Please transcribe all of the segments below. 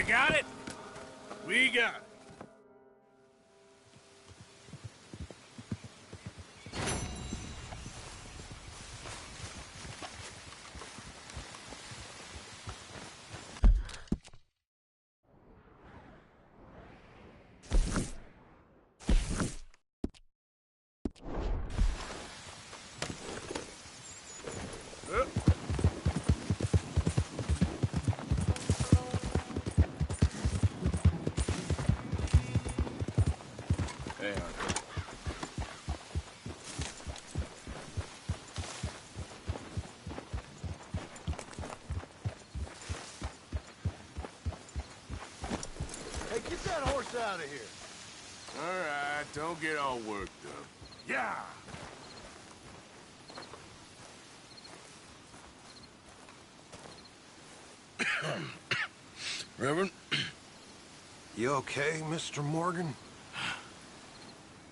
You got it? We got it. Get that horse out of here. All right, don't get all worked up. Yeah! Reverend? You okay, Mr. Morgan?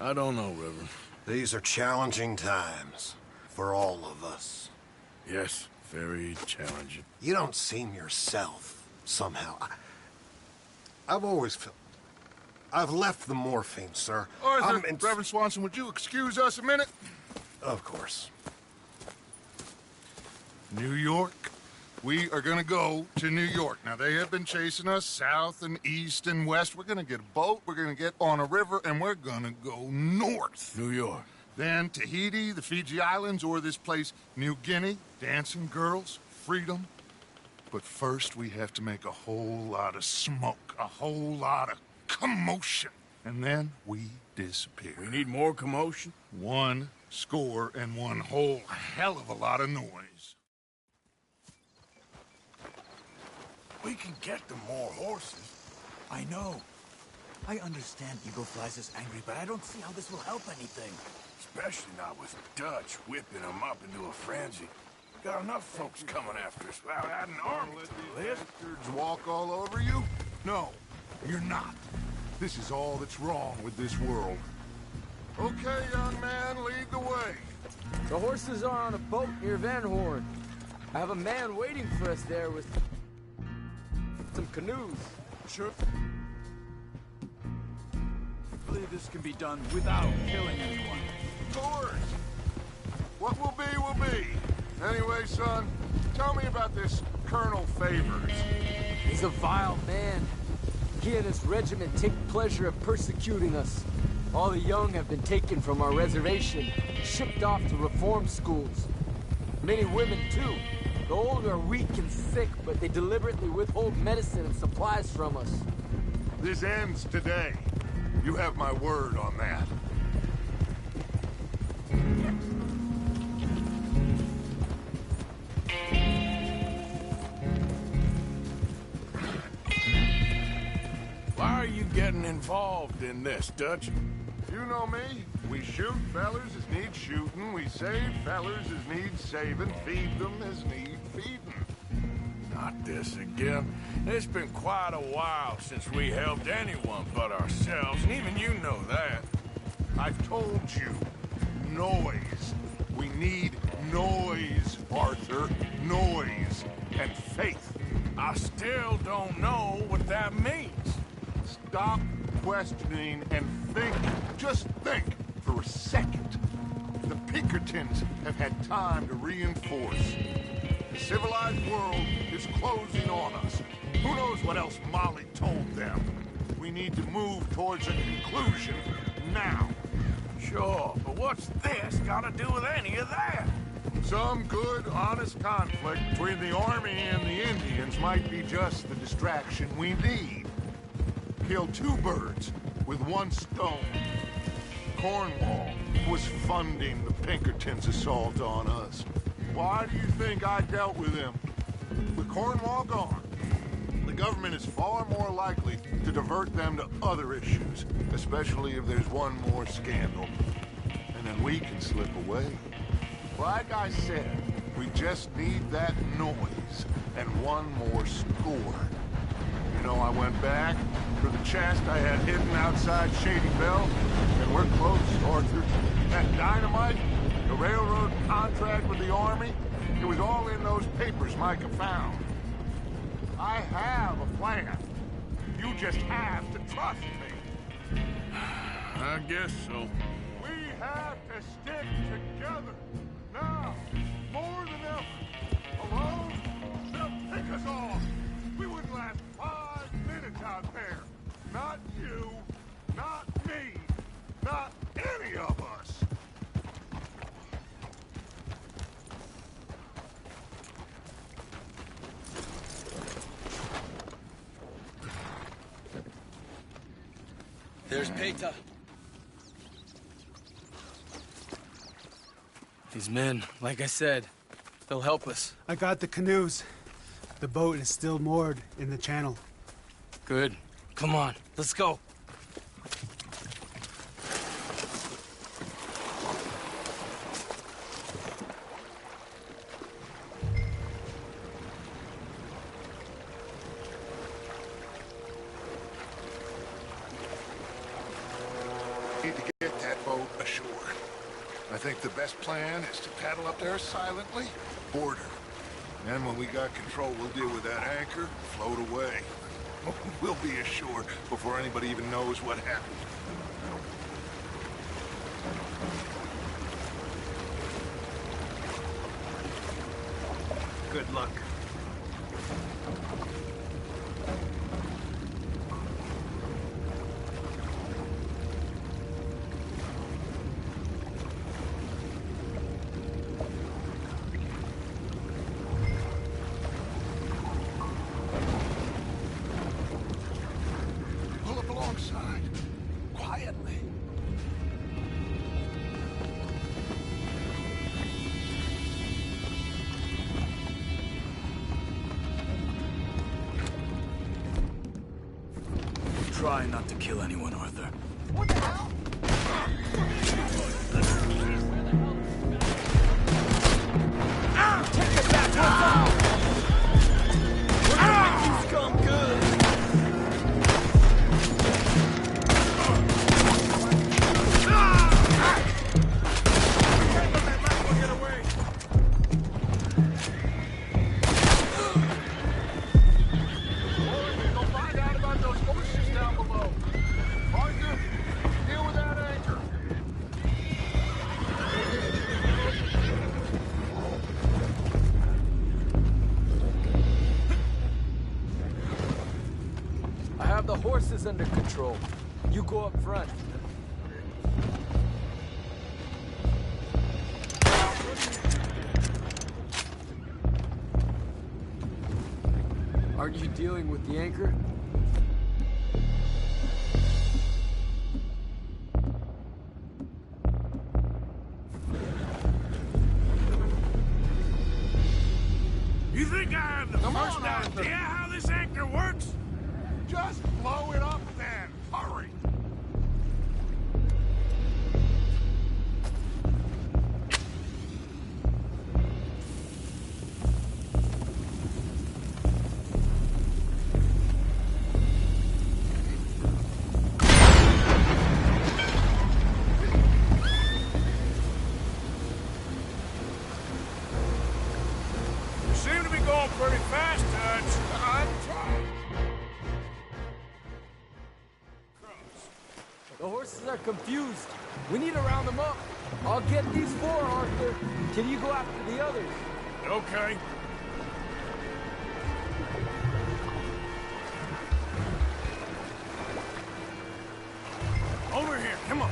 I don't know, Reverend. These are challenging times for all of us. Yes, very challenging. You don't seem yourself, somehow. I've always felt... I've left the morphine, sir. Arthur, Reverend Swanson, would you excuse us a minute? Of course. New York. We are gonna go to New York. Now, they have been chasing us south and east and west. We're gonna get a boat, we're gonna get on a river, and we're gonna go north. New York. Then Tahiti, the Fiji Islands, or this place, New Guinea, dancing girls, freedom. But first, we have to make a whole lot of smoke, a whole lot of commotion. And then we disappear. We need more commotion? 1 score and 1 whole hell of a lot of noise. We can get them more horses. I know. I understand Eagle Flies is angry, but I don't see how this will help anything. Especially not with Dutch whipping them up into a frenzy. Got enough folks coming after us without adding an army to the list. Bastards walk all over you? No, you're not. This is all that's wrong with this world. Okay, young man, lead the way. The horses are on a boat near Van Horn. I have a man waiting for us there with some canoes. Sure. I believe this can be done without killing anyone. Of course. What will be, will be. Anyway, son, tell me about this Colonel Favors. He's a vile man. He and his regiment take pleasure of persecuting us. All the young have been taken from our reservation, shipped off to reform schools. Many women, too. The old are weak and sick, but they deliberately withhold medicine and supplies from us. This ends today. You have my word on that. Why are you getting involved in this, Dutch? You know me. We shoot fellers as need shooting. We save fellers as need saving. Feed them as need feeding. Not this again. It's been quite a while since we helped anyone but ourselves, and even you know that. I've told you. Noise. We need noise, Arthur. Noise. And faith. I still don't know what that means. Stop questioning and think. Just think for a second. The Pinkertons have had time to reinforce. The civilized world is closing on us. Who knows what else Molly told them? We need to move towards a conclusion now. Sure, but what's this got to do with any of that? Some good, honest conflict between the army and the Indians might be just the distraction we need. Kill 2 birds with 1 stone. Cornwall was funding the Pinkertons' assault on us. Why do you think I dealt with him? With Cornwall gone, the government is far more likely to divert them to other issues, especially if there's one more scandal. And then we can slip away. Like I said, we just need that noise and 1 more score. You know, I went back for the chest I had hidden outside Shady Bell, and we're close, Arthur. That dynamite, the railroad contract with the army, it was all in those papers Micah found. I have a plan. just have to trust me. I guess so. We have to stick together. Now, more than ever. Alone, they'll pick us off. We wouldn't last 5 minutes out there. Not you, not me, not any of us. There's Peter. These men, like I said, they'll help us. I got the canoes. The boat is still moored in the channel. Good. Come on, let's go. Need to get that boat ashore. I think the best plan is to paddle up there silently, board her. Then when we got control, we'll deal with that anchor, float away. We'll be ashore before anybody even knows what happened. Good luck. Pull up alongside, quietly. Try not to kill anyone, Arthur. Go find out about those horses down below. Arthur, deal with that anchor. I have the horses under control. You go up front. Aren't you dealing with the anchor? You think I have the first idea how this anchor works? Just blow it up then. Hurry. You seem to be going pretty fast, Dutch. I'm trying. The horses are confused. We need to round them up. I'll get these four, Arthur. Can you go after the others? Okay. Over here, come on.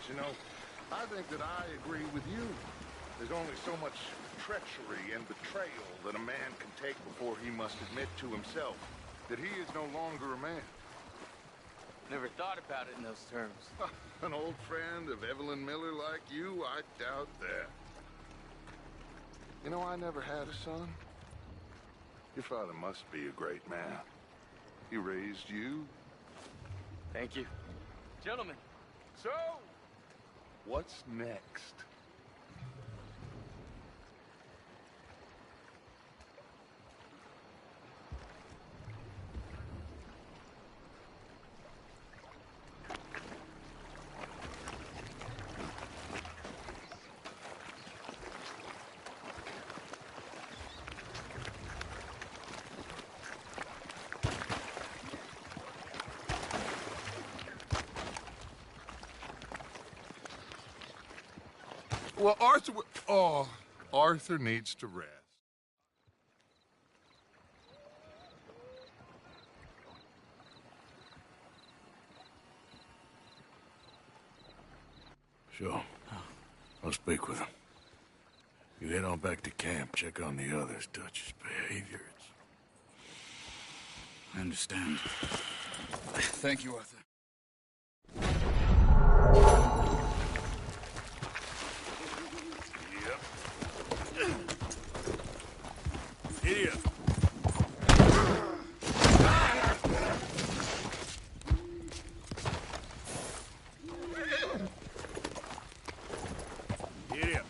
but you know, I think that I agree with you. There's only so much treachery and betrayal that a man can take before he must admit to himself that he is no longer a man. Never thought about it in those terms. An old friend of Evelyn Miller like you, I doubt that. You know, I never had a son. Your father must be a great man. He raised you. Thank you. Gentlemen. So, what's next? Well, Arthur needs to rest. Sure. I'll speak with him. You head on back to camp, check on the others, Dutch's behavior. I understand. Thank you, Arthur. Here. Here.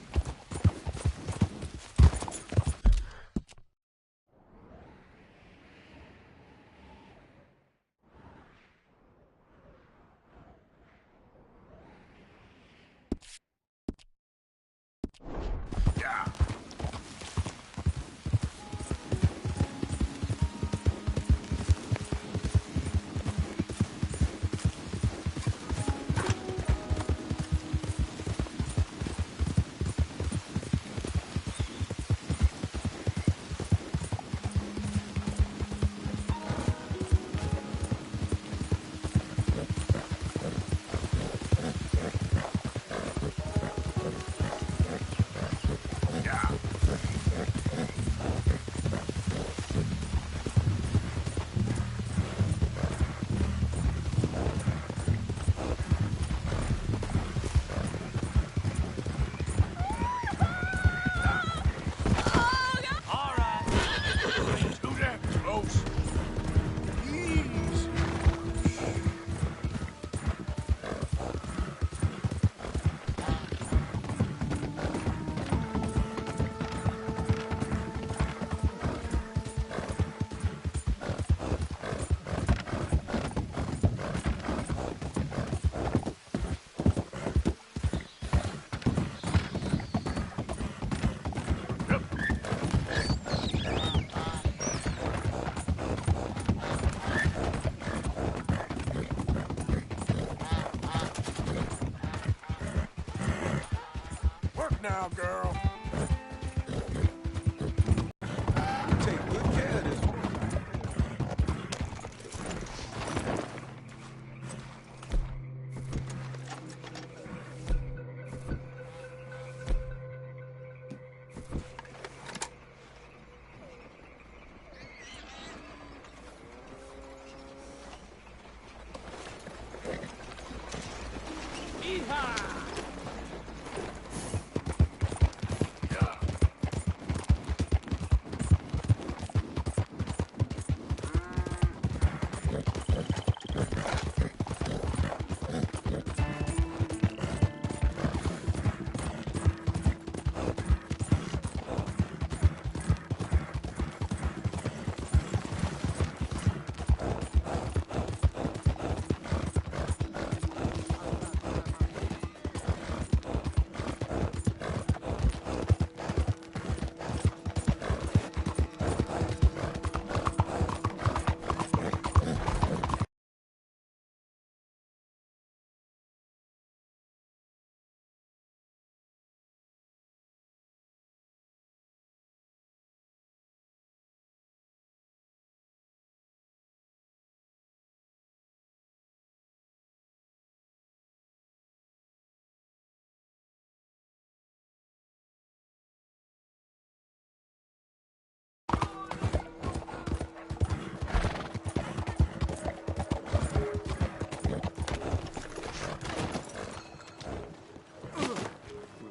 Now, girl. Take good care of this one. Yeehaw!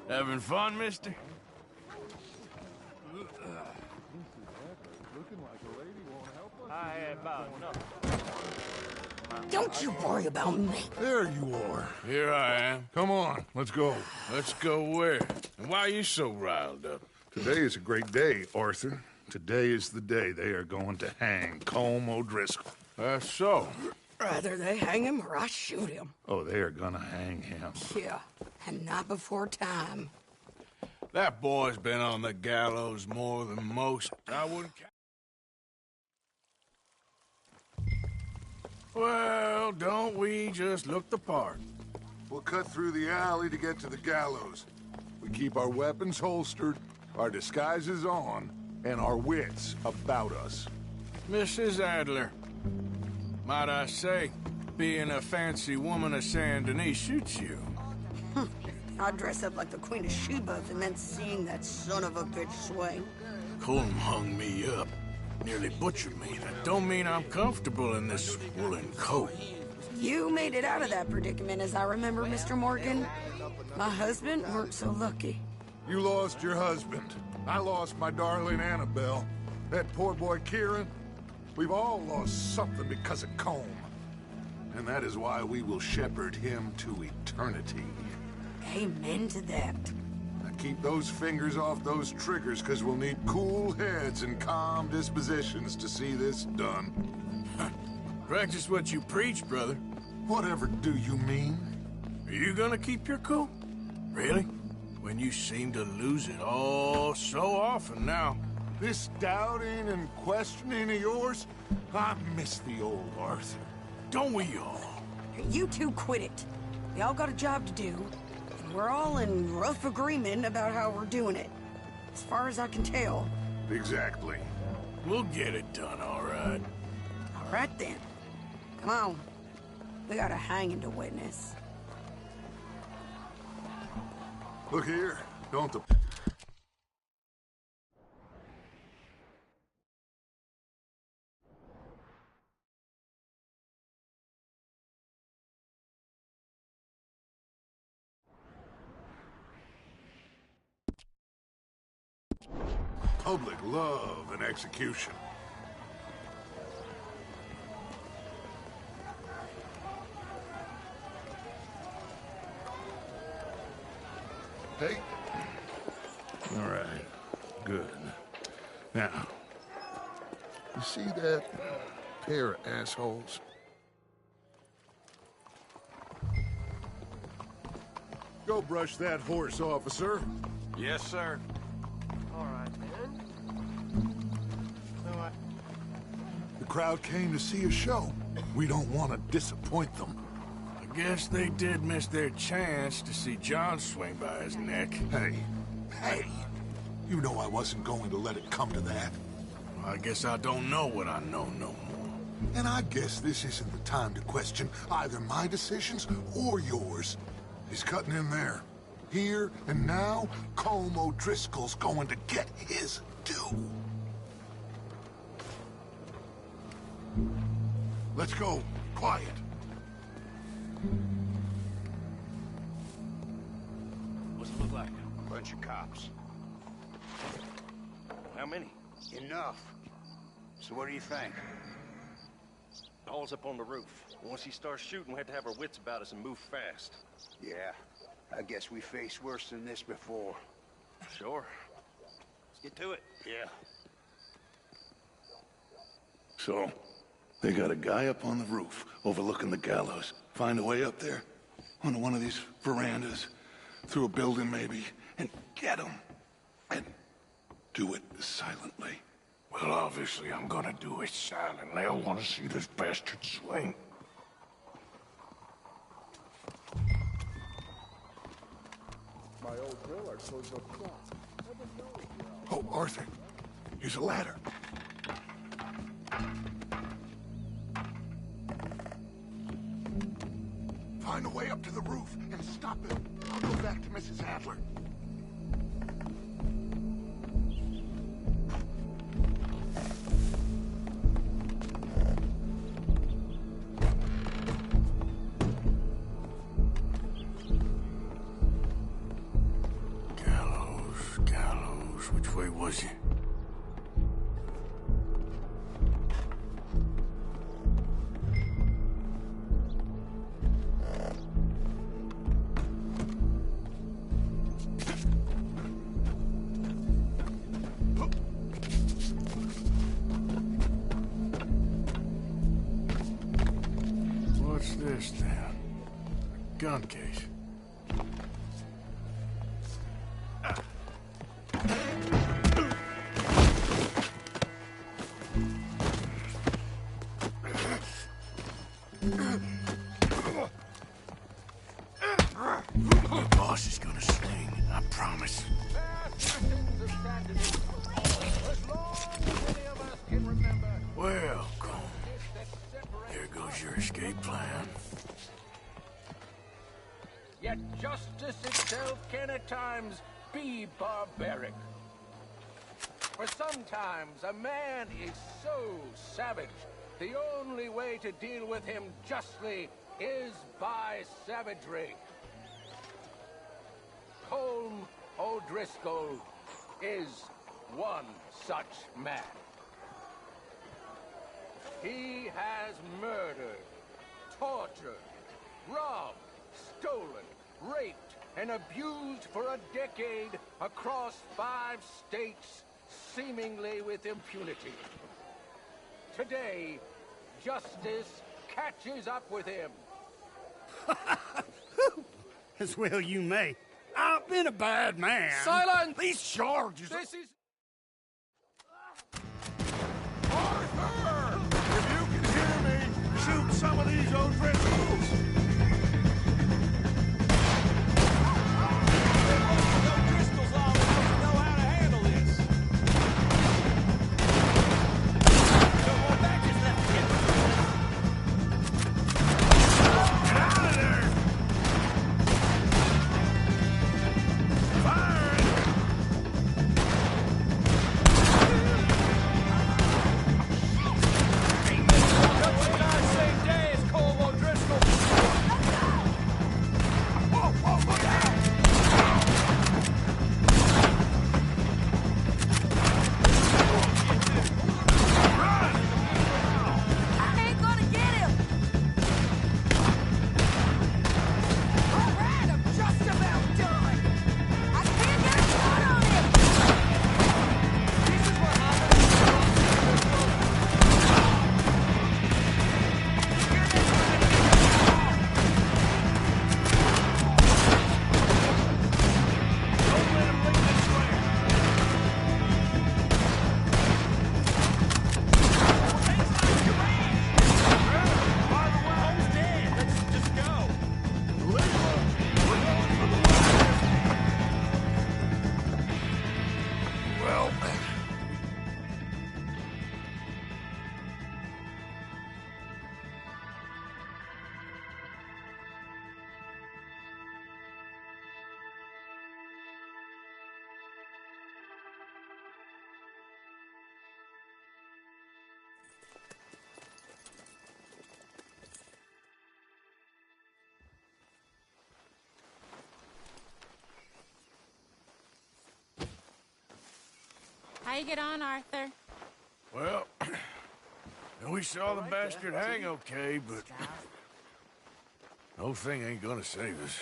Having fun, mister? Don't you worry about me. There you are. Here I am. Come on, let's go. Let's go where? And why are you so riled up? Today is a great day, Arthur. Today is the day they are going to hang Colm O'Driscoll. That's so. Rather they hang him or I shoot him. Oh, they are gonna hang him. Yeah, and not before time. That boy's been on the gallows more than most. I wouldn't count. Well, don't we just look the part? We'll cut through the alley to get to the gallows. We keep our weapons holstered, our disguises on, and our wits about us. Mrs. Adler, might I say, being a fancy woman of Saint Denis shoots you. I'd dress up like the Queen of Sheba if it meant seeing that son of a bitch swing. Colm hung me up, nearly butchered me. That don't mean I'm comfortable in this woolen coat. You made it out of that predicament, as I remember, Mr. Morgan. My husband weren't so lucky. You lost your husband. I lost my darling Annabelle. That poor boy Kieran. We've all lost something because of Colm. And that is why we will shepherd him to eternity. Amen to that. Now keep those fingers off those triggers, because we'll need cool heads and calm dispositions to see this done. Practice what you preach, brother. Whatever do you mean? Are you gonna keep your cool? Really? When you seem to lose it all so often now. This doubting and questioning of yours? I miss the old Arthur. Don't we all? You two quit it. We all got a job to do, and we're all in rough agreement about how we're doing it. As far as I can tell. Exactly. We'll get it done, all right. All right then. Come on. We got a hanging to witness. Look here, don't the... Public love and execution. Hey. All right. Good. Now, you see that pair of assholes? Go brush that horse, officer. Yes, sir. All right, man. The crowd came to see a show. We don't want to disappoint them. I guess they did miss their chance to see John swing by his neck. Hey, you know I wasn't going to let it come to that. I guess I don't know what I know no more. And I guess this isn't the time to question either my decisions or yours. He's cutting in there. Here and now, Colm O'Driscoll's going to get his due. Let's go. Quiet. What's it look like? Bunch of cops. How many? Enough. So what do you think? All's up on the roof. Once he starts shooting, we have to have our wits about us and move fast. Yeah, I guess we faced worse than this before. Sure. Let's get to it. Yeah. So, they got a guy up on the roof overlooking the gallows. Find a way up there, onto one of these verandas, through a building maybe, and get him. And do it silently. Well, obviously, I'm gonna do it silently. I want to see this bastard swing. Oh, Arthur, here's a ladder. Find a way up to the roof and stop it. I'll go back to Mrs. Adler. was you? What's this then? A gun case. The boss is gonna swing, I promise. Well, Colm, there goes your escape plan. Yet justice itself can at times be barbaric. For sometimes a man is so savage, the only way to deal with him justly is by savagery. Colm O'Driscoll is one such man. He has murdered, tortured, robbed, stolen, raped, and abused for a decade across 5 states, seemingly with impunity. Today, justice catches up with him. As well you may. I've been a bad man. Silence! These charges... This is... Arthur! If you can hear me, shoot some of these O'Driscolls! How you get on, Arthur? Well, we saw the bastard hang okay, but the whole thing ain't gonna save us.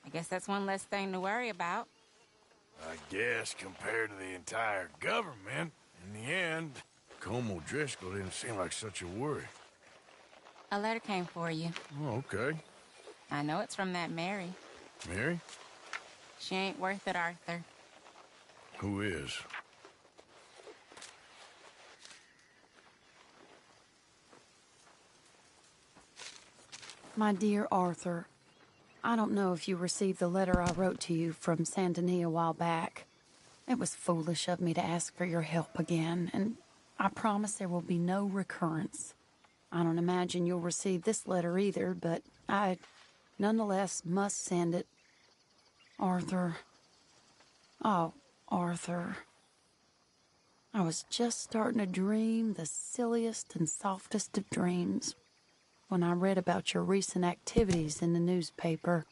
I guess that's one less thing to worry about. I guess compared to the entire government, in the end, Colm O'Driscoll didn't seem like such a worry. A letter came for you. Oh, okay. I know it's from that Mary. Mary? She ain't worth it, Arthur. Who is? My dear Arthur, I don't know if you received the letter I wrote to you from Saint Denis a while back. It was foolish of me to ask for your help again, and I promise there will be no recurrence. I don't imagine you'll receive this letter either, but I nonetheless must send it. Arthur. Oh, Arthur. I was just starting to dream the silliest and softest of dreams when I read about your recent activities in the newspaper.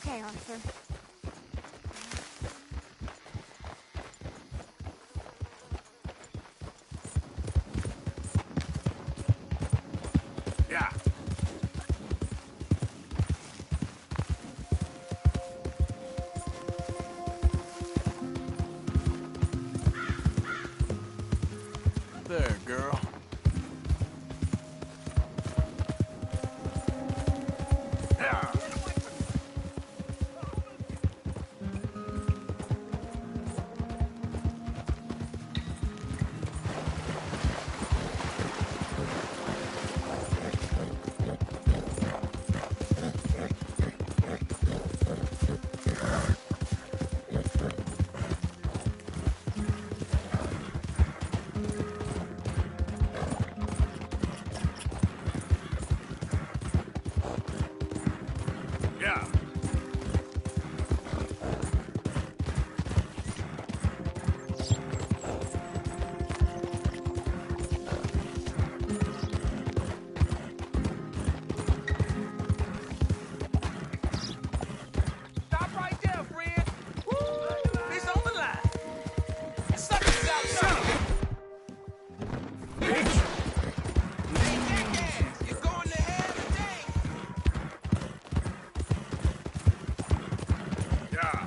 okay, Arthur. Yeah. There, girl. Yeah. Yeah. Stop right there, friend. It's on the line. Suckers outside. Hey, jackass, you're going to hell today. Yeah.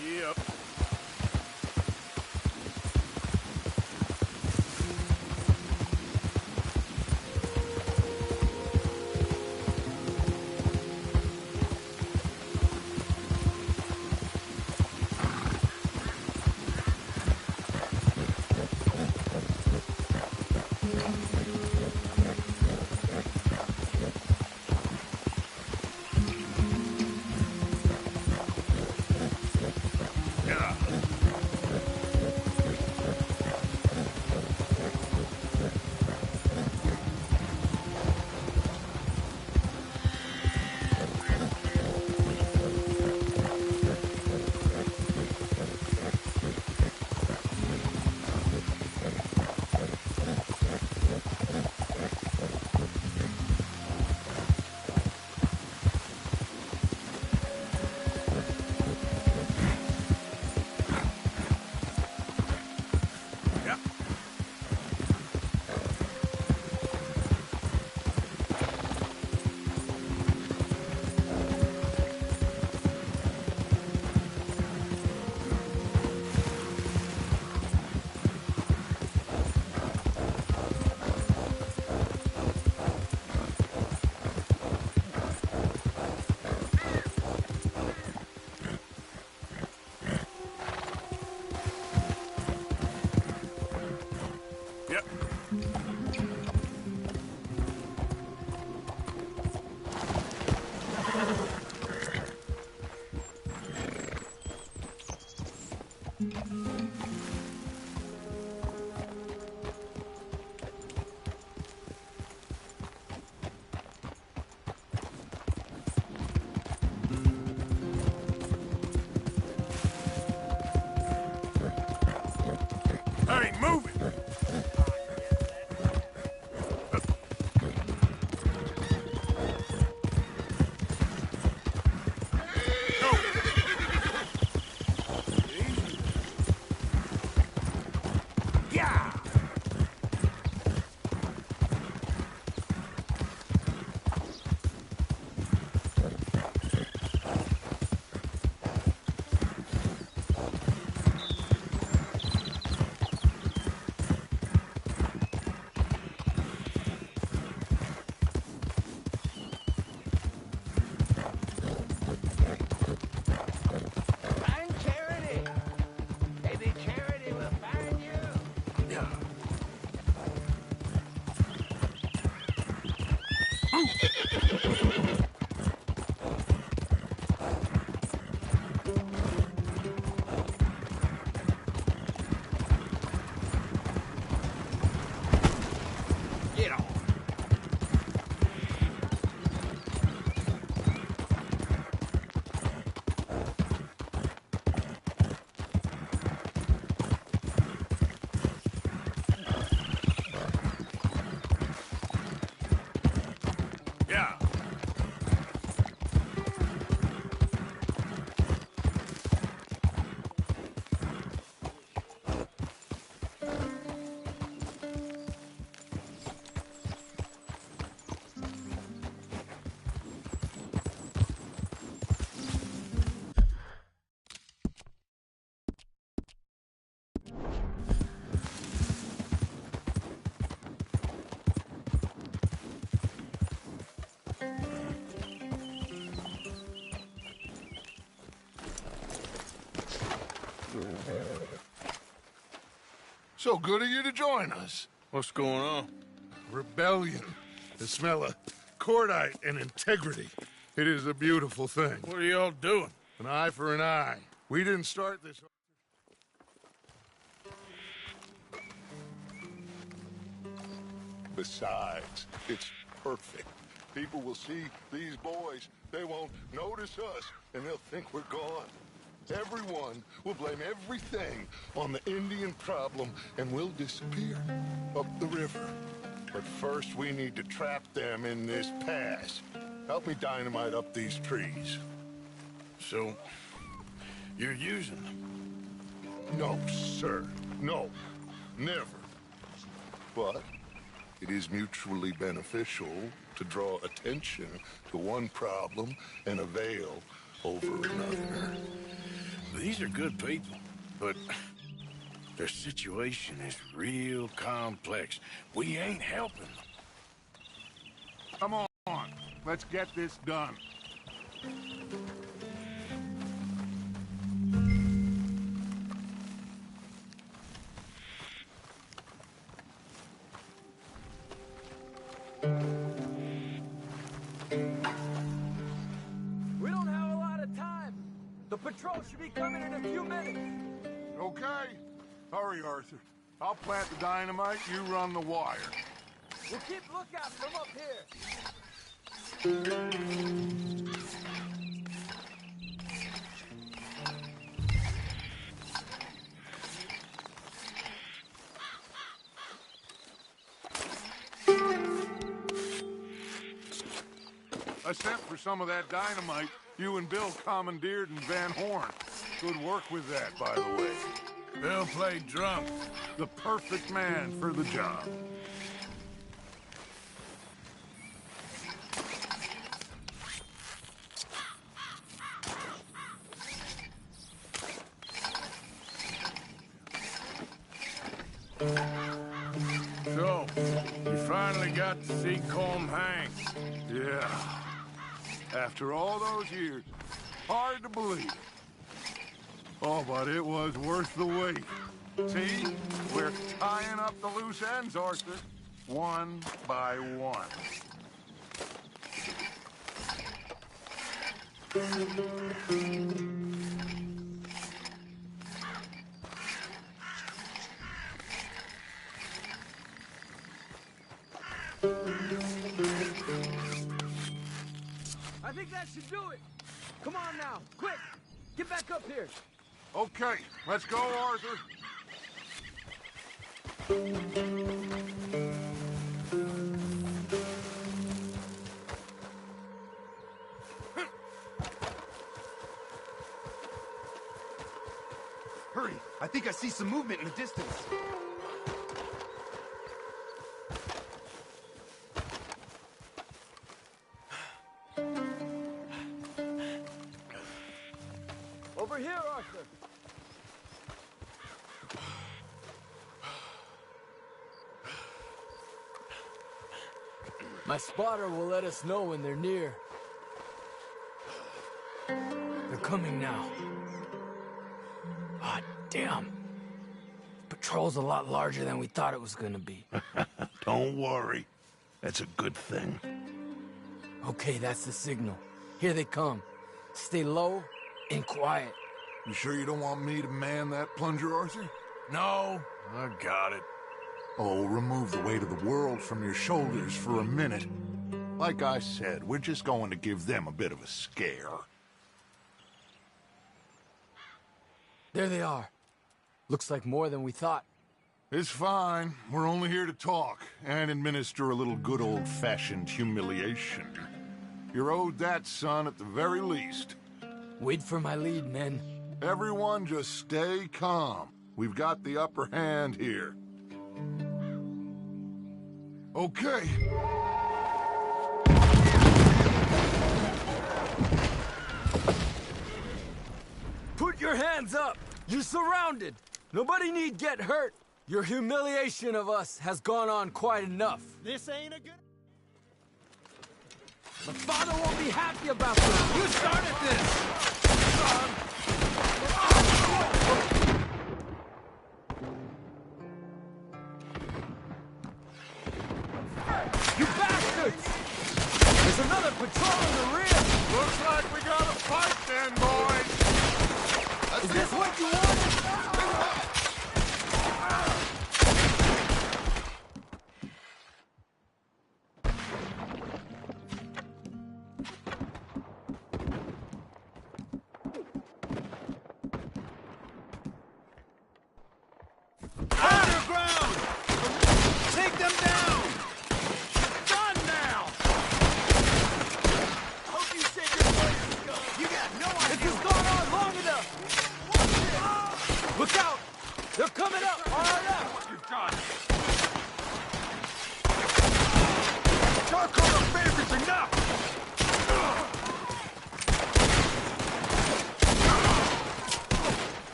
Yep. Yeah. Yep. Yep. Hey, move it! Go! Easy. Get on. Yeah. So good of you to join us. What's going on? Rebellion. The smell of cordite and integrity. It is a beautiful thing. What are y'all doing? An eye for an eye. We didn't start this. Besides, it's perfect. People will see these boys. They won't notice us, and they'll think we're gone. Everyone will blame everything on the Indian problem, and we'll disappear up the river. But first, we need to trap them in this pass. Help me dynamite up these trees. So, you're using them? No, sir. No. Never. But it is mutually beneficial to draw attention to one problem and avail over another. These are good people, but their situation is real complex. We ain't helping them. Come on. Let's get this done. We don't have a lot of time. The patrol should be coming in a few minutes. Okay. Hurry, Arthur. I'll plant the dynamite, you run the wire. We'll keep lookout from up here. I sent for some of that dynamite you and Bill commandeered in Van Horn. Good work with that, by the way. Bill played drunk. The perfect man for the job. So, you finally got to see Colm hang. Yeah. After all those years. Hard to believe. Oh, but it was worth the wait. See? We're tying up the loose ends, Arthur. One by one. I think that should do it. Come on now, quick! Get back up here. Okay, let's go, Arthur. Hurry! I think I see some movement in the distance. Over here, Arthur. My spotter will let us know when they're near. They're coming now. Ah, damn. Patrol's a lot larger than we thought it was gonna be. Don't worry. That's a good thing. Okay, that's the signal. Here they come. Stay low and quiet. You sure you don't want me to man that plunger, Arthur? No, I got it. Oh, remove the weight of the world from your shoulders for a minute. Like I said, we're just going to give them a bit of a scare. There they are. Looks like more than we thought. It's fine. We're only here to talk and administer a little good old-fashioned humiliation. You're owed that, son, at the very least. Wait for my lead, men. Everyone just stay calm. We've got the upper hand here. Okay. Put your hands up! You're surrounded! Nobody need get hurt! Your humiliation of us has gone on quite enough. This ain't a good... My father won't be happy about this! You started this! You bastards! There's another patrol in the rear! Looks like we got a fight then, boys! Is this what you wanted? Underground! Take them down! Done now! Hope you said your voice, gun. You got no idea! This has gone on long enough! Look out! They're coming up! Hard up! You got it! Charcoal of favorites enough!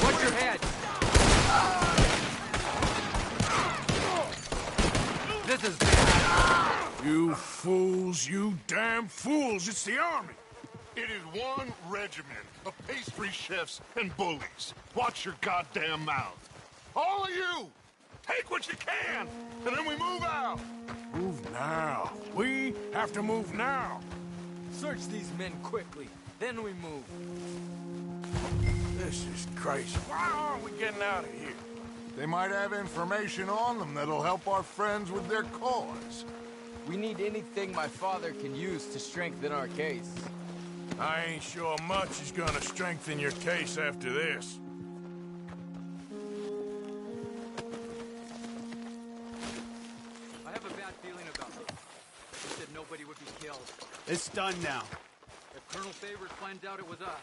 Watch your head! This is bad. You fools, you damn fools, it's the army. It is one regiment of pastry chefs and bullies. Watch your goddamn mouth. All of you, take what you can, and then we move out. Move now. We have to move now. Search these men quickly, then we move. This is crazy. Why aren't we getting out of here? They might have information on them that'll help our friends with their cause. We need anything my father can use to strengthen our case. I ain't sure much is gonna strengthen your case after this. I have a bad feeling about this. He said nobody would be killed. It's done now. If Colonel Favors finds out it was us,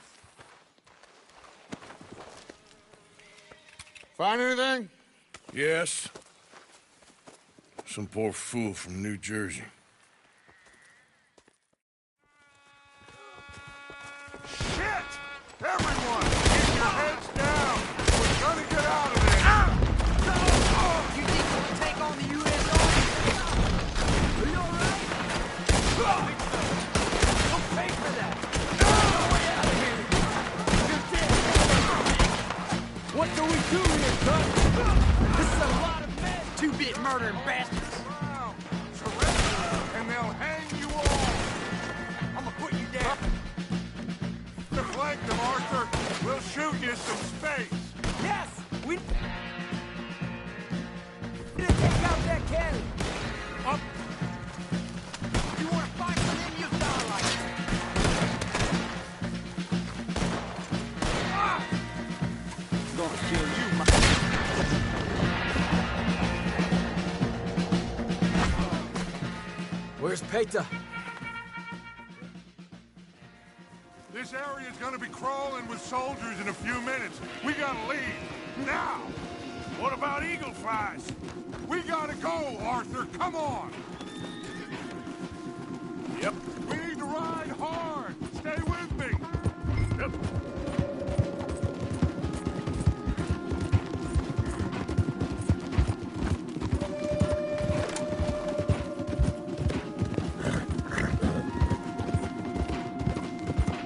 Find anything? Yes. Some poor fool from New Jersey. Shit! Everyone, keep your heads down. We're gonna get out of there. You think you can take on the U.S. Army? Are you alright? Don't pay for that! Get out of here! You're dead! What do we do here, Cut? This is a lot of men! Two-bit murdering bastards! Surrender, and they'll hang you all. I'm gonna put you down. Deflect them, Arthur. We'll shoot you some space. Yes! We need to take out that cannon! Up. You wanna fight for them, you die like it. Gonna kill you, my... Where's Peta? This area's gonna be crawling with soldiers in a few minutes. We gotta leave. Now! What about eagle flies? We gotta go, Arthur. Come on! Yep. We need to ride hard. Stay with me. Yep.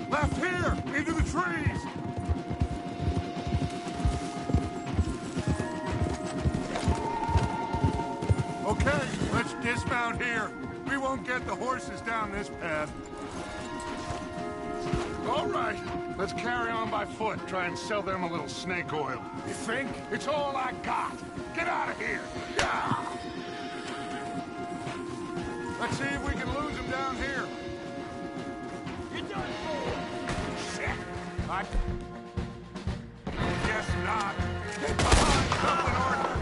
Left here, into the trees. Okay, let's dismount here. We won't get the horses down this path. All right, let's carry on by foot. Try and sell them a little snake oil. You think? It's all I got. Get out of here. Yeah. Let's see if we can lose them down here. You're done for. Shit. I guess not. Get behind something, Arthur.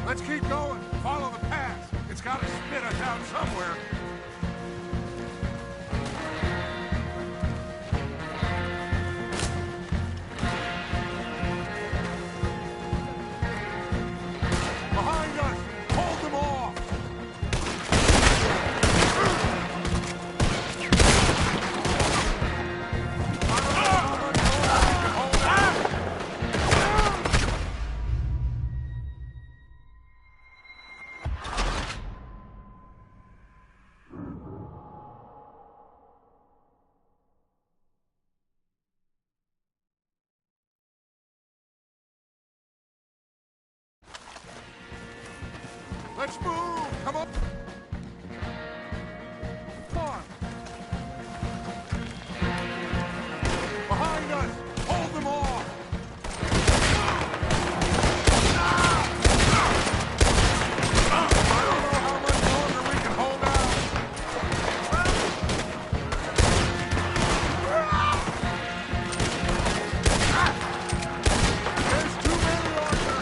Let's keep going. Follow the path. It's got to spit us out somewhere. Behind us! Hold them off! Let's move! Come on! Come on! Behind us! Hold them off! I don't know how much longer we can hold out. There's too many, Arthur!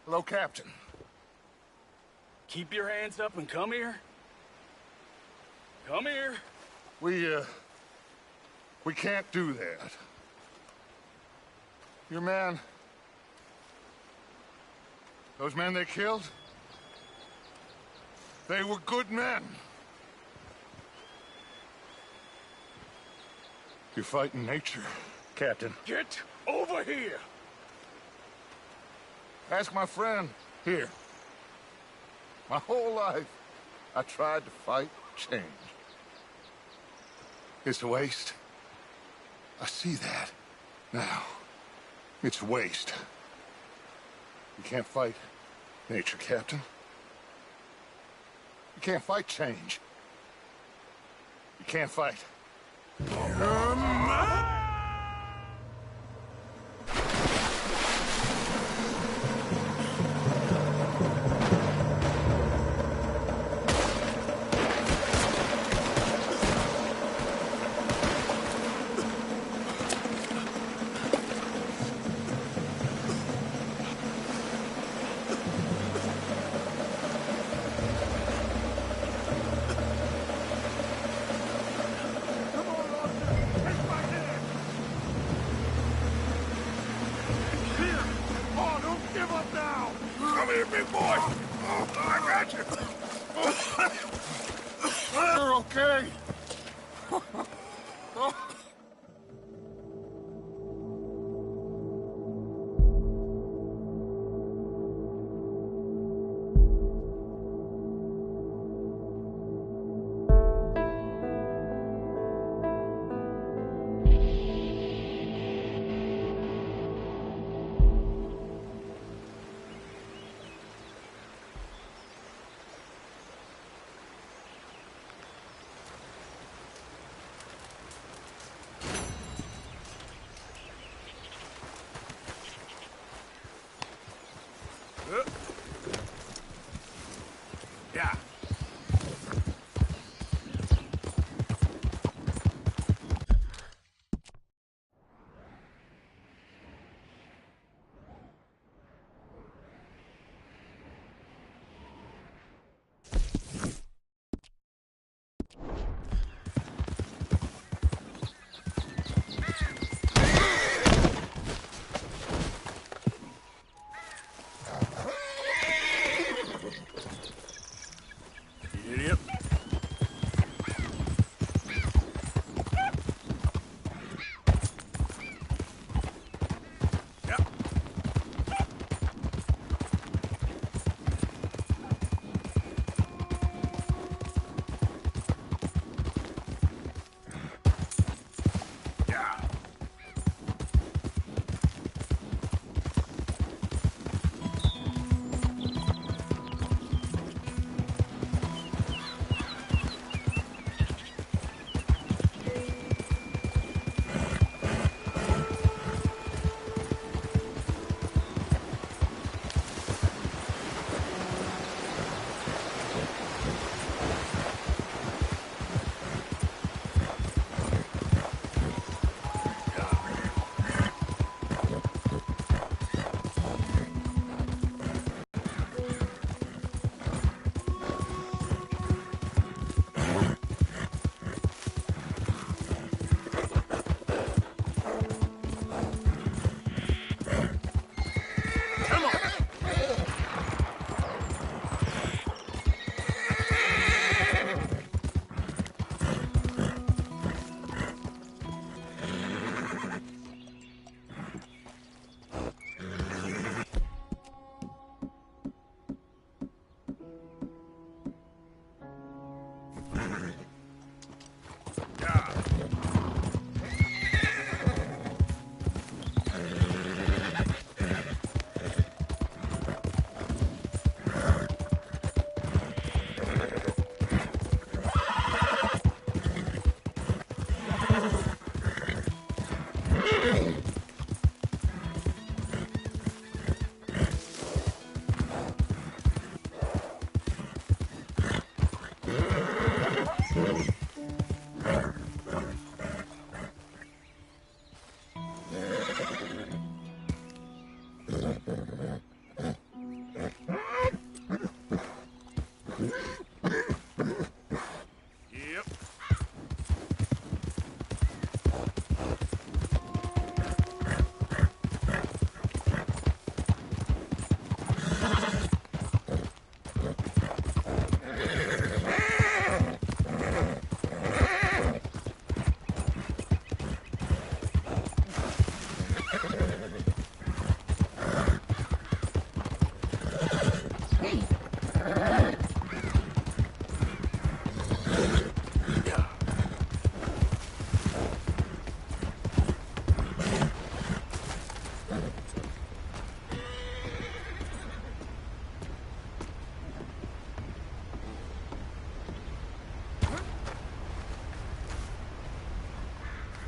Hello, Captain. Keep your hands up and come here. Come here. We can't do that. Your man... Those men they killed? They were good men. You're fighting nature, Captain. Get over here. Ask my friend here. My whole life, I tried to fight change. It's a waste. I see that now. It's waste. You can't fight nature, Captain. You can't fight change. You can't fight. Big boy! Oh, I got you! You're okay!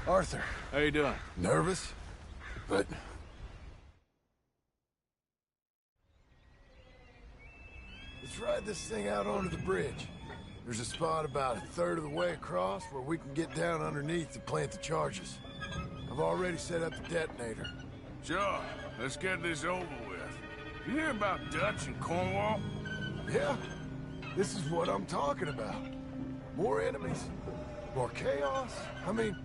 Arthur. How you doing? Nervous? But... let's ride this thing out onto the bridge. There's a spot about a third of the way across where we can get down underneath to plant the charges. I've already set up the detonator. Sure. Let's get this over with. You hear about Dutch and Cornwall? Yeah. This is what I'm talking about. More enemies, more chaos. I mean,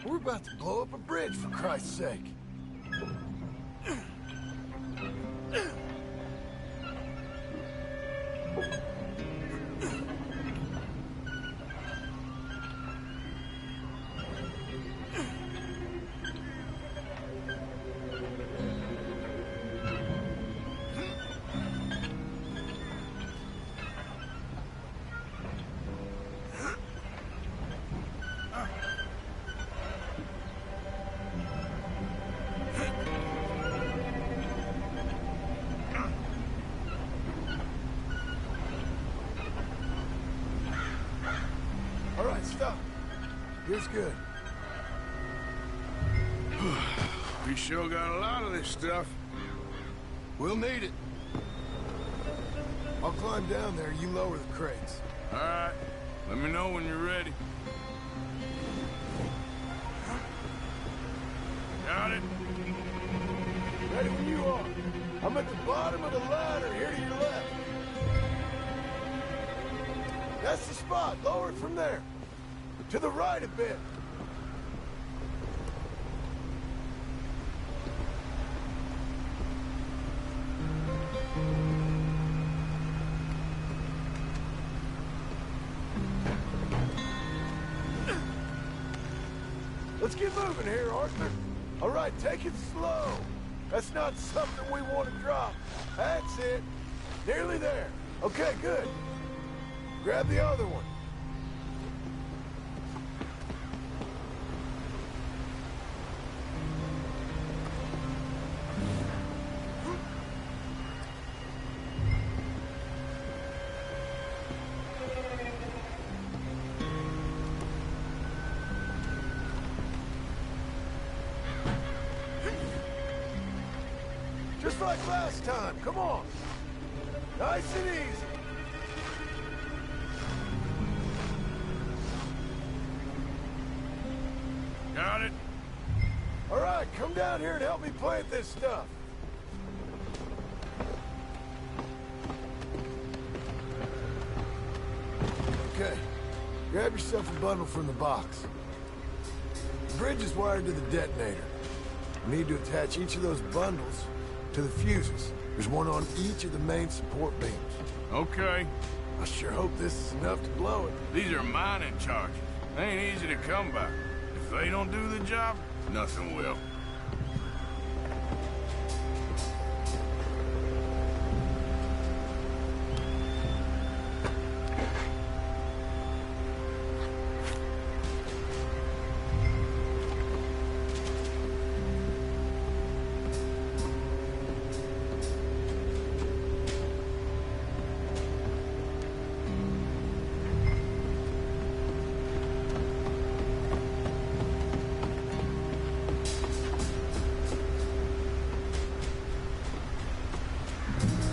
we're about to blow up a bridge, for Christ's sake. All right, stop. Here's good. We sure got a lot of this stuff. We'll need it. I'll climb down there, you lower the crates. All right. Let me know when you're ready. Got it? Ready when you are. I'm at the bottom of the ladder, here to your left. That's the spot. Lower it from there. To the right a bit. Let's get moving here, Arthur. All right, take it slow. That's not something we want to drop. That's it. Nearly there. Okay, good. Grab the other one. Just like last time, come on. Nice and easy. Got it? All right, come down here and help me plant this stuff. Okay, grab yourself a bundle from the box. The bridge is wired to the detonator. We need to attach each of those bundles to the fuses. There's one on each of the main support beams. Okay. I sure hope this is enough to blow it. These are mining charges. They ain't easy to come by. If they don't do the job, nothing will.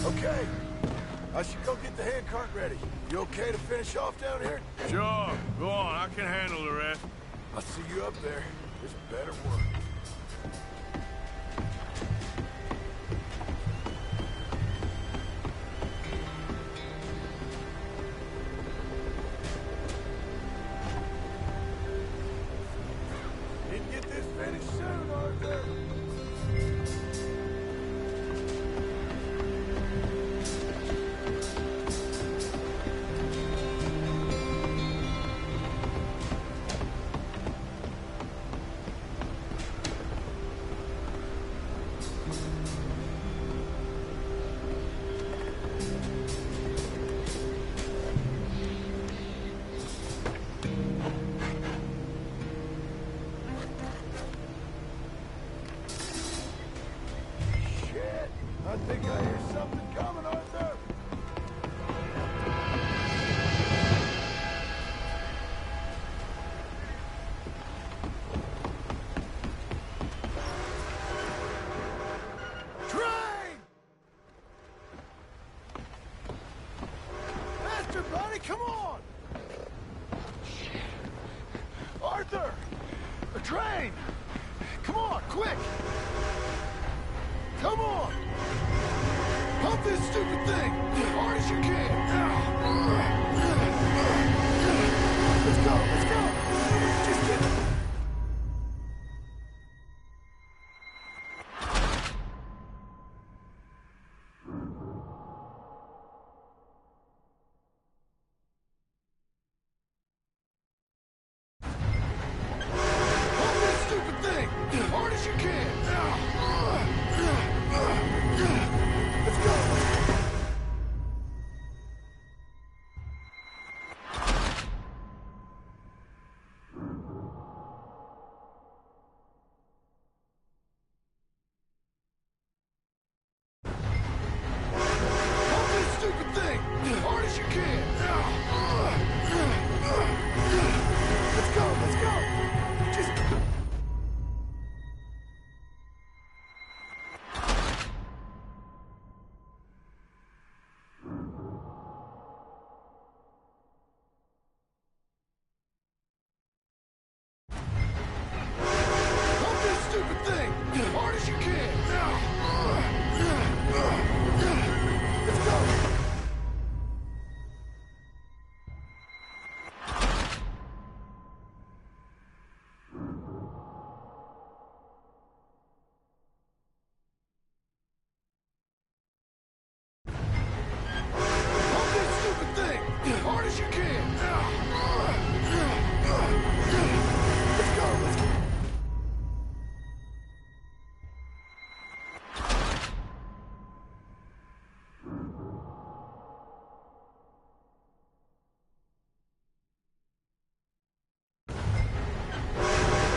Okay. I should go get the handcart ready. You okay to finish off down here? Sure. Go on. I can handle the rest. I'll see you up there. It's better work. Need to get this finished soon, Arthur. train! Come on, quick! Come on! Pump this stupid thing as hard as you can! Let's go, let's go! Just get... Pump this stupid thing as hard as you can! Let's go! Pump this stupid thing as hard as you can! Let's go, let's go! Just... Pump this stupid thing as hard as you can! Let's go! Pump this stupid thing as hard as you can! Let's go, let's go!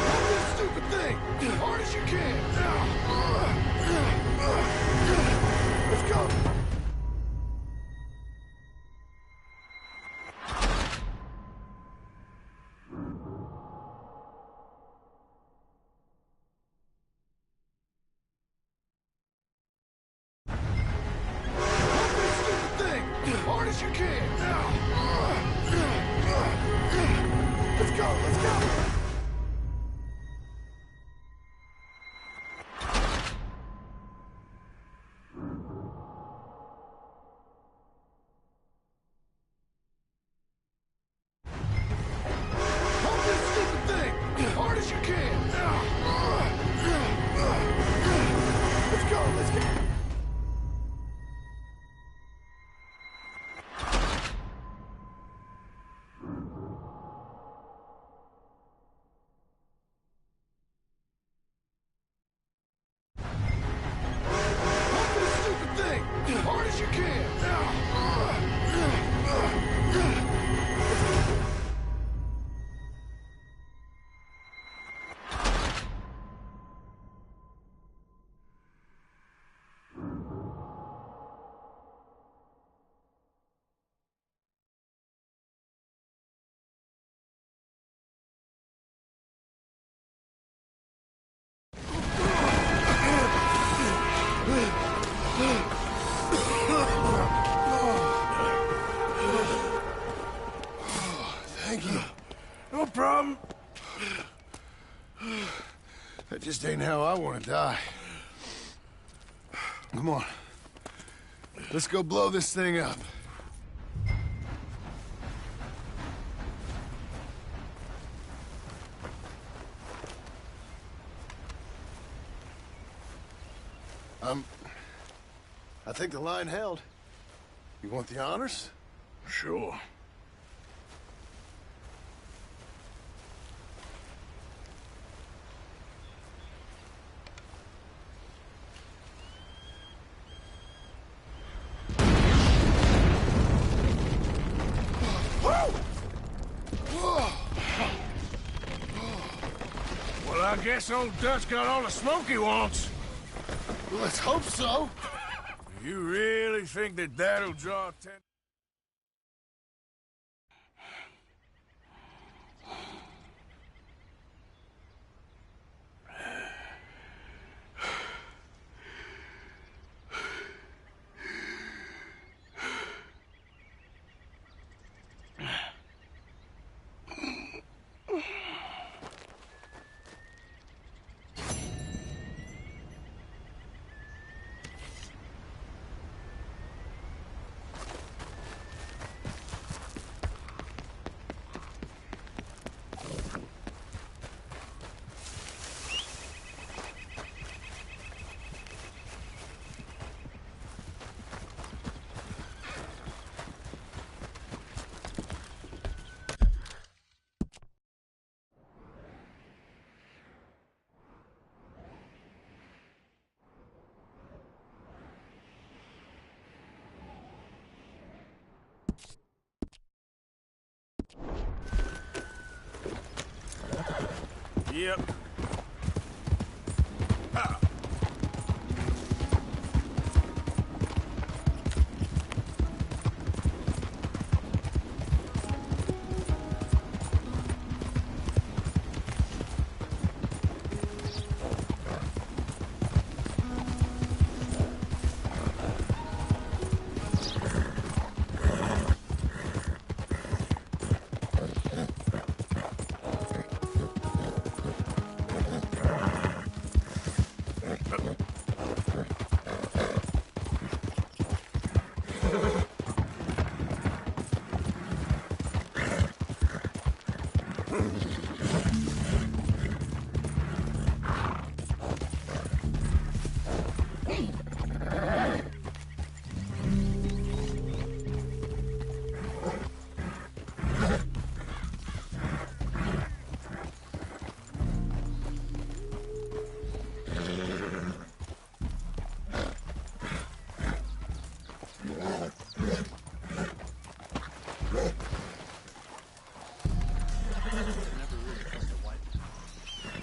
Pump this stupid thing as hard as you can! Let's go! Pump this stupid thing as hard as you can! Let's go, let's go! Pump this stupid thing as hard as you can! Let's go, let's go! Pump this stupid thing as hard as you can! Thank you. No problem. That just ain't how I want to die. Come on. Let's go blow this thing up. I think the line held. You want the honors? Sure. Well, I guess old Dutch got all the smoke he wants. Well, let's hope so. You really think that that'll draw attention? Yep. Ah.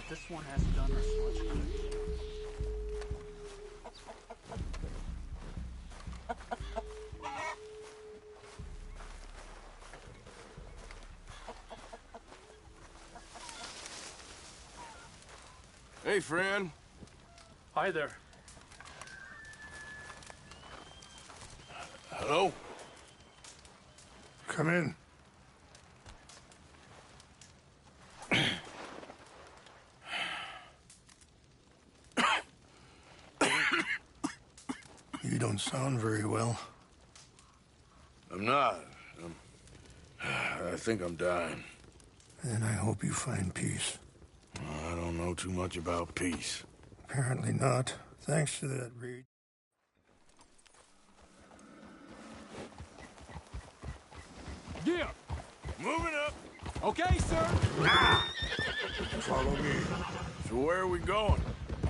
This one has done us much good. Hey, friend. Hi there. Hello? Come in. You don't sound very well. I'm not. I think I'm dying. Then I hope you find peace. I don't know too much about peace. Apparently not. Thanks to that read. Yeah! Moving up! Okay, sir! Follow me. So where are we going?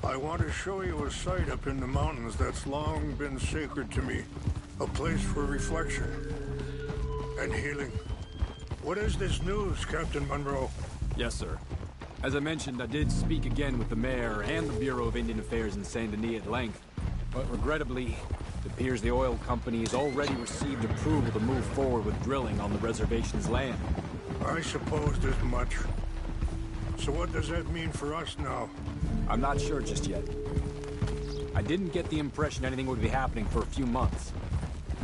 I want to show you a site up in the mountains that's long been sacred to me. A place for reflection and healing. What is this news, Captain Monroe? Yes, sir. As I mentioned, I did speak again with the mayor and the Bureau of Indian Affairs in Saint Denis at length. But regrettably, it appears the oil company has already received approval to move forward with drilling on the reservation's land. I supposed as much. So what does that mean for us now? I'm not sure just yet. I didn't get the impression anything would be happening for a few months.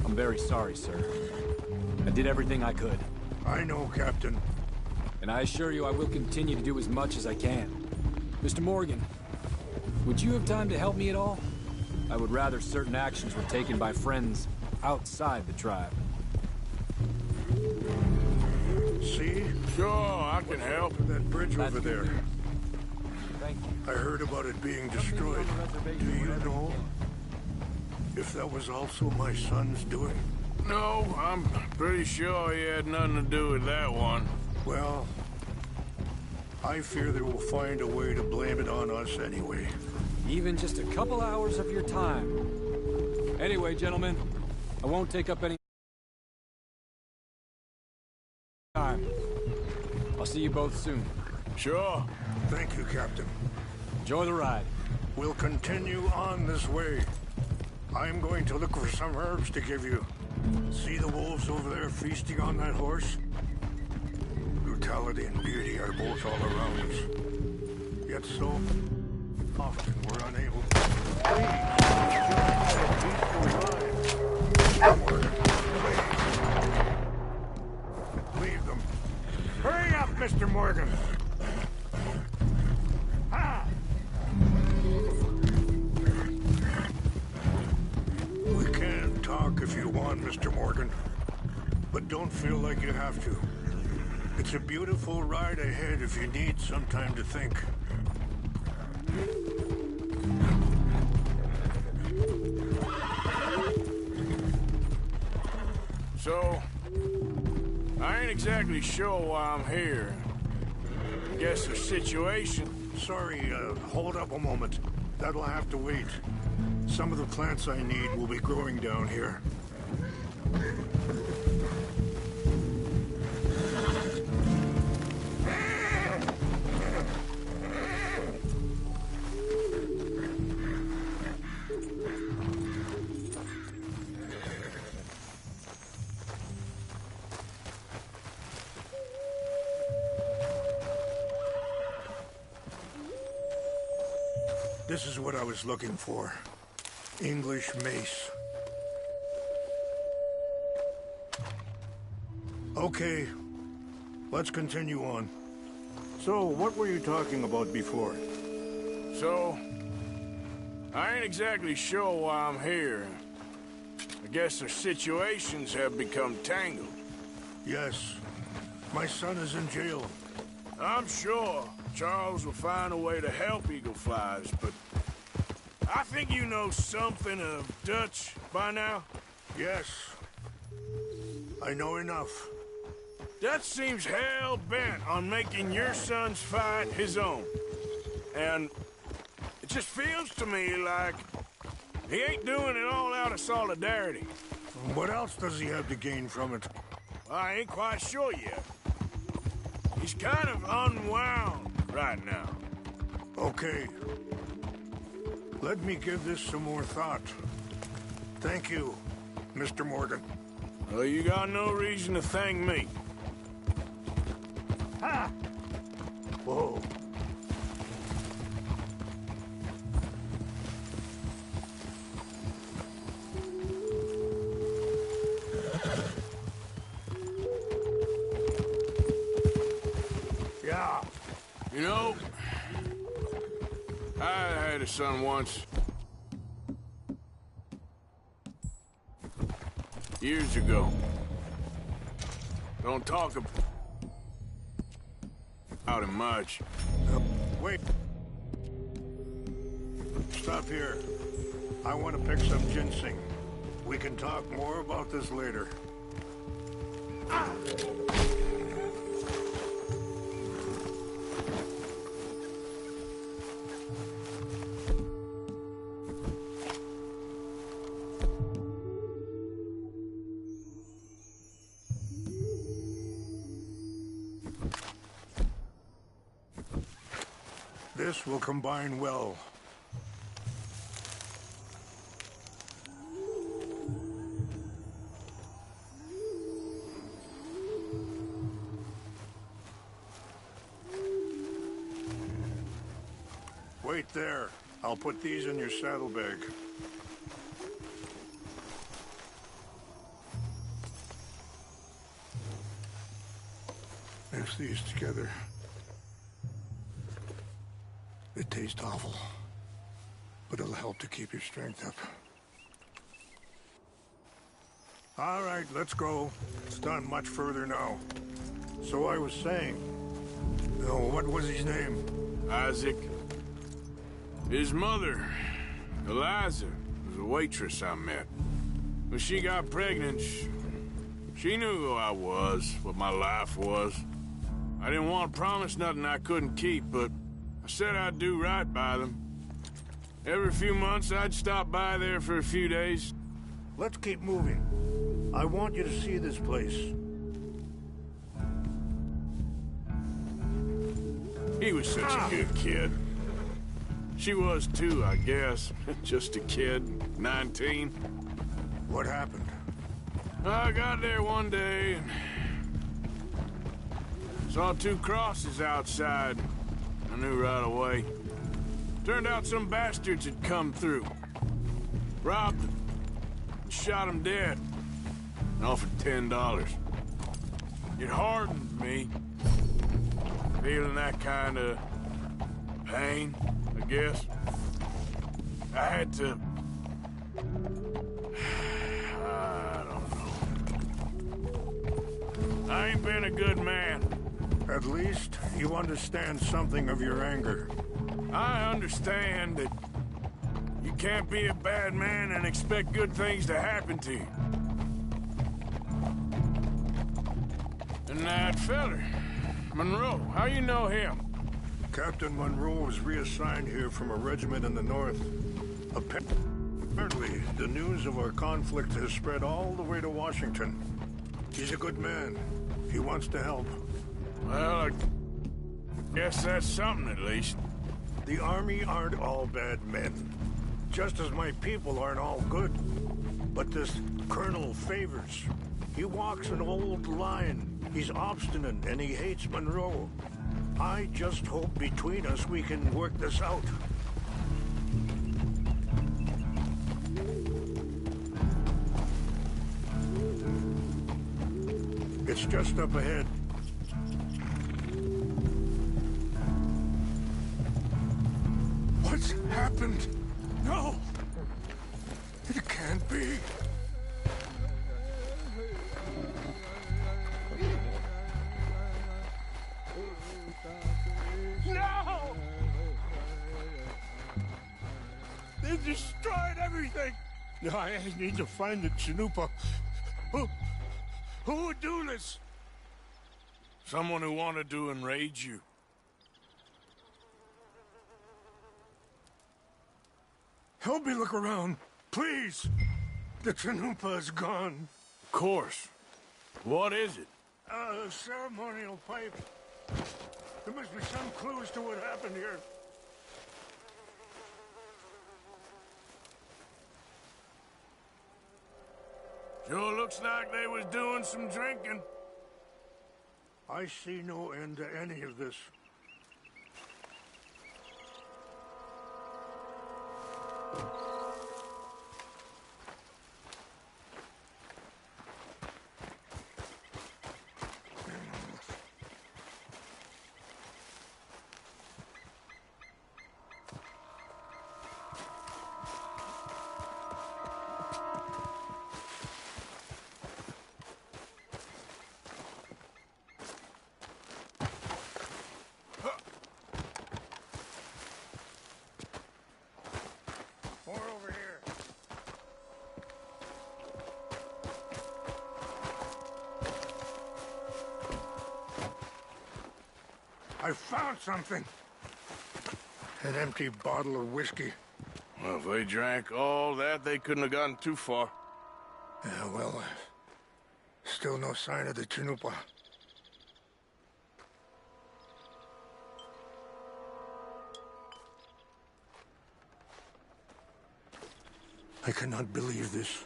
I'm very sorry, sir. I did everything I could. I know, Captain. And I assure you I will continue to do as much as I can. Mr. Morgan, would you have time to help me at all? I would rather certain actions were taken by friends outside the tribe. See? Sure, I can help. That bridge over there. Thank you. I heard about it being destroyed. Do you know if that was also my son's doing? No, I'm pretty sure he had nothing to do with that one. Well, I fear they will find a way to blame it on us anyway. Even just a couple hours of your time. Anyway, gentlemen, I won't take up any time. I'll see you both soon. Sure. Thank you, Captain. Enjoy the ride. We'll continue on this way. I'm going to look for some herbs to give you. See the wolves over there feasting on that horse? Brutality and beauty are both all around us. Yet so often we're unable to leave them. Hurry up, Mr. Morgan! Ha! We can talk if you want, Mr. Morgan. But don't feel like you have to. It's a beautiful ride ahead if you need some time to think. So, I ain't exactly sure why I'm here. Guess the situation... Sorry, hold up a moment. That'll have to wait. Some of the plants I need will be growing down here. This is what I was looking for. English mace. Okay, let's continue on. So, what were you talking about before? So, I ain't exactly sure why I'm here. I guess our situations have become tangled. Yes. My son is in jail. I'm sure Charles will find a way to help Eagle Flies, but I think you know something of Dutch by now? Yes. I know enough. Dutch seems hell-bent on making your son's fight his own. And it just feels to me like he ain't doing it all out of solidarity. What else does he have to gain from it? I ain't quite sure yet. He's kind of unwound right now. Okay. Let me give this some more thought. Thank you, Mr. Morgan. Well, you got no reason to thank me. Ha! Whoa. Yeah. You know, I had a son once. Years ago. Don't talk about him much. Wait. Stop here. I want to pick some ginseng. We can talk more about this later. Ah! This will combine well. Wait there. I'll put these in your saddlebag. Mix these together. It tastes awful, but it'll help to keep your strength up. All right, let's go. It's not much further now. So I was saying, what was his name? Isaac. His mother, Eliza, was a waitress I met. When she got pregnant, she knew who I was, what my life was. I didn't want to promise nothing I couldn't keep, but I said I'd do right by them. Every few months, I'd stop by there for a few days. Let's keep moving. I want you to see this place. He was such a good kid. She was too, I guess. Just a kid, 19. What happened? I got there one day and saw two crosses outside. I knew right away. Turned out some bastards had come through. Robbed them. Shot him dead. And offered $10. It hardened me. Feeling that kind of pain, I guess. I had to... I don't know. I ain't been a good man. At least you understand something of your anger. I understand that you can't be a bad man and expect good things to happen to you. And that feller, Monroe, how you know him? Captain Monroe was reassigned here from a regiment in the north. Apparently, the news of our conflict has spread all the way to Washington. He's a good man. He wants to help. Well, I guess that's something at least. The Army aren't all bad men. Just as my people aren't all good. But this Colonel Favors, he walks an old line. He's obstinate and he hates Monroe. I just hope between us we can work this out. It's just up ahead. What's happened? No! It can't be. No! They destroyed everything! No, I need to find the Chanupa. Who would do this? Someone who wanted to enrage you. Help me look around, please. The Chanupa is gone. Of course. What is it? A ceremonial pipe. There must be some clues to what happened here. Sure looks like they was doing some drinking. I see no end to any of this. I found something. An empty bottle of whiskey. Well, if they drank all that, they couldn't have gotten too far. Yeah, well, still no sign of the Chanupa. I cannot believe this.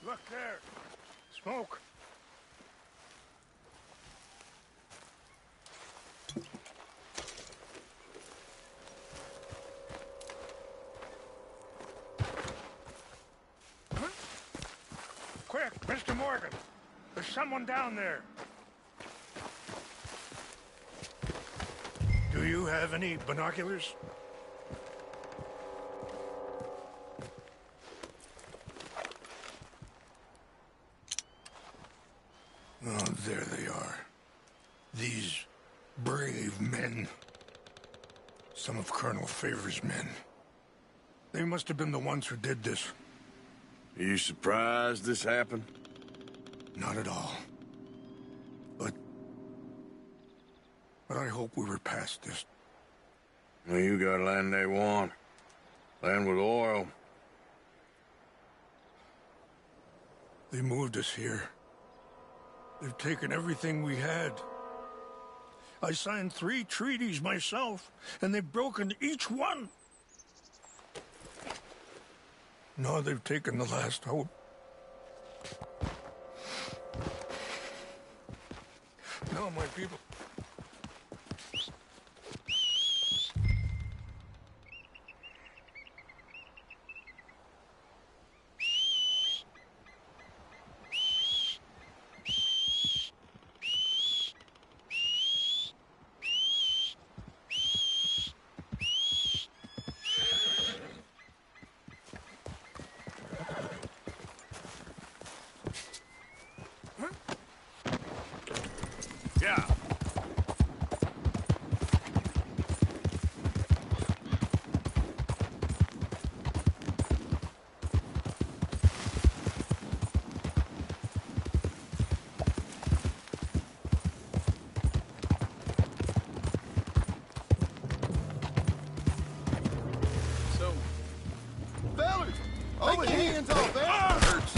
Look there. Smoke. Quick, Mr. Morgan. There's someone down there. Do you have any binoculars? Oh, there they are. These brave men. Some of Colonel Favor's men. They must have been the ones who did this. Are you surprised this happened? Not at all. But I hope we were past this. Well, you got land they want. Land with oil. They moved us here. They've taken everything we had. I signed 3 treaties myself, and they've broken each one. Now they've taken the last hope. Now, my people... Yeah. So, fellas, take your hands off that. Hurts.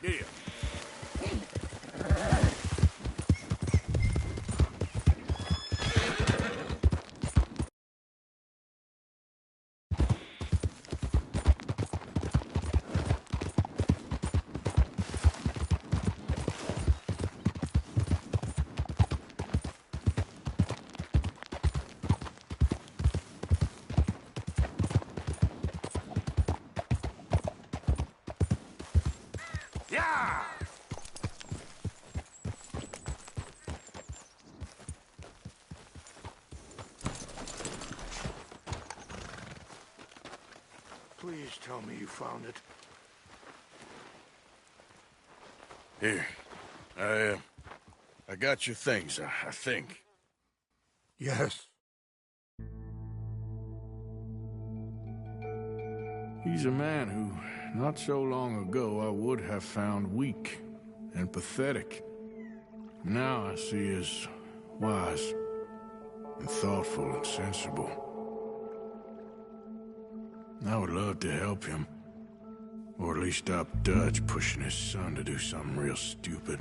Here. Yeah! Please tell me you found it. Here. I got your things, I think. Yes. He's a man who, not so long ago, I would have found weak and pathetic. Now I see as wise and thoughtful and sensible. I would love to help him. Or at least stop Dutch pushing his son to do something real stupid.